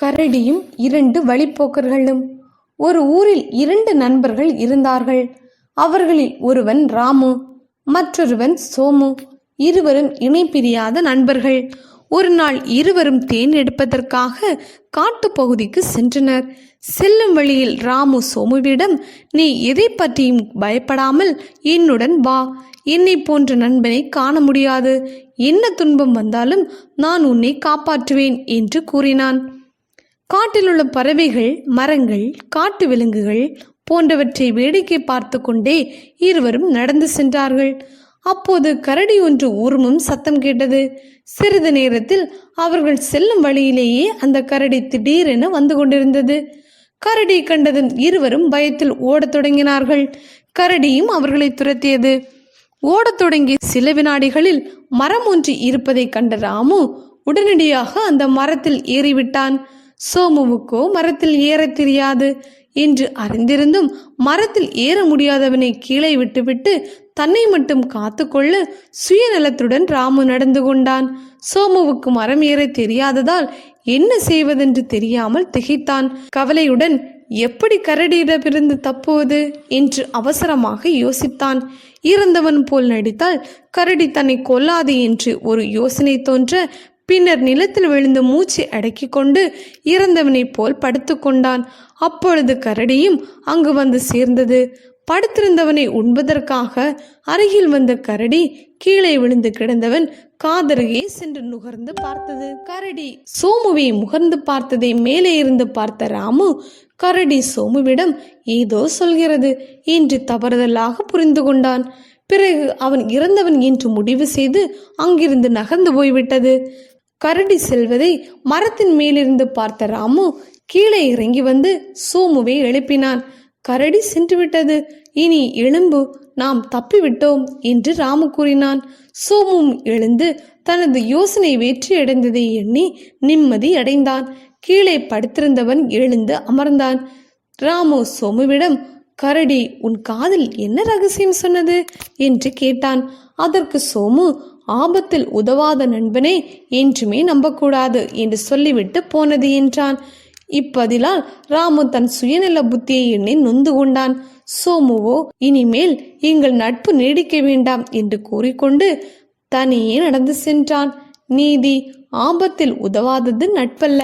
கரடியும் 2 வழிப்போக்கர்களும். ஒரு ஊரில் 2 நண்பர்கள் இருந்தார்கள். அவர்களில் ஒருவன் ராமு, மற்றொருவன் சோமு. இருவரும் இணை பிரியாத நண்பர்கள். ஒரு நாள் இருவரும் தேன் எடுப்பதற்காக காட்டுப்பகுதிக்கு சென்றனர். செல்லும் வழியில் ராமு சோமுவிடம், நீ எதை பற்றியும் பயப்படாமல் என்னுடன் வா. என்னை போன்ற நண்பனை காண முடியாது. என்ன துன்பம் வந்தாலும் நான் உன்னை காப்பாற்றுவேன் என்று கூறினான். காட்டிலுள்ள பறவைகள், மரங்கள், காட்டு விலங்குகள் போன்றவற்றை வேடிக்கை பார்த்து கொண்டே இருவரும் நடந்து சென்றார்கள். அப்போது கரடி ஒன்று ஊர்மும் சத்தம் கேட்டது. சிறிது நேரத்தில் அவர்கள் செல்லும் வழியிலேயே அந்த கரடி திடீரென வந்து கொண்டிருந்தது. கரடி கண்டதும் இருவரும் பயத்தில் ஓடத் தொடங்கினார்கள். கரடியும் அவர்களை துரத்தியது. ஓடத் தொடங்கிய சில வினாடிகளில் மரம் ஒன்று இருப்பதை கண்ட ராமு உடனடியாக அந்த மரத்தில் ஏறிவிட்டான். சோமுவுக்கோ மரத்தில் ஏற தெரியாது என்று அறிந்திருந்தும் மரத்தில் ஏற முடியாதவனை கீழே விட்டுவிட்டு தன்னை மட்டும் காத்து கொள்ள சுயநலத்துடன் ராமு நடந்து கொண்டான். சோமுவுக்கு மரம் ஏற தெரியாததால் என்ன செய்வதென்று தெரியாமல் திகைத்தான். கவலையுடன் எப்படி கரடியிடமிருந்து தப்புவது என்று அவசரமாக யோசித்தான். இறந்தவன் போல் நடித்தால் கரடி தன்னை கொல்லாது என்று ஒரு யோசனை தோன்ற, பின்னர் நிலத்தில் விழுந்து மூச்சை அடக்கி கொண்டு இறந்தவனைப் போல் படுத்து கொண்டான். அப்பொழுது கரடியும் அங்கு வந்து சேர்ந்தது. படுத்திருந்தவனை உண்பதற்காக அருகில் வந்த கரடி கீழே விழுந்து கிடந்தவன் காதருகே சென்று நுகர்ந்து பார்த்தது. கரடி சோமுவை முகர்ந்து பார்த்ததை மேலே இருந்து பார்த்த ராமு, கரடி சோமுவிடம் ஏதோ சொல்கிறது என்று தவறுதலாக புரிந்து கொண்டான். பிறகு அவன் இறந்தவன் என்று முடிவு செய்து அங்கிருந்து நகர்ந்து போய்விட்டது. கரடி செல்வதை மரத்தின் மேலிருந்து பார்த்த ராமு கீழே இறங்கி வந்து சோமுவை எழுப்பினான். கரடி சென்று விட்டது, இனி எழும்பு, நாம் தப்பிவிட்டோம் என்று ராமு கூறினான். சோமும் எழுந்து தனது யோசனை வெற்றியடைந்ததை எண்ணி நிம்மதி அடைந்தான். கீழே படுத்திருந்தவன் எழுந்து அமர்ந்தான். ராமு சோமுவிடம், கரடி உன் காதில் என்ன ரகசியம் சொன்னது என்று கேட்டான். அதற்கு சோமு, ஆபத்தில் உதவாத நண்பனை என்றுமே நம்பக்கூடாது என்று சொல்லிவிட்டு போனது என்றான். இப்பதிலால் ராமு தன் சுயநல புத்தியை எண்ணி நொந்து கொண்டான். சோமுவோ இனிமேல் எங்கள் நட்பு நீடிக்க வேண்டாம் என்று கூறிக்கொண்டு தனியே நடந்து சென்றான். நீதி, ஆபத்தில் உதவாதது நட்பல்ல.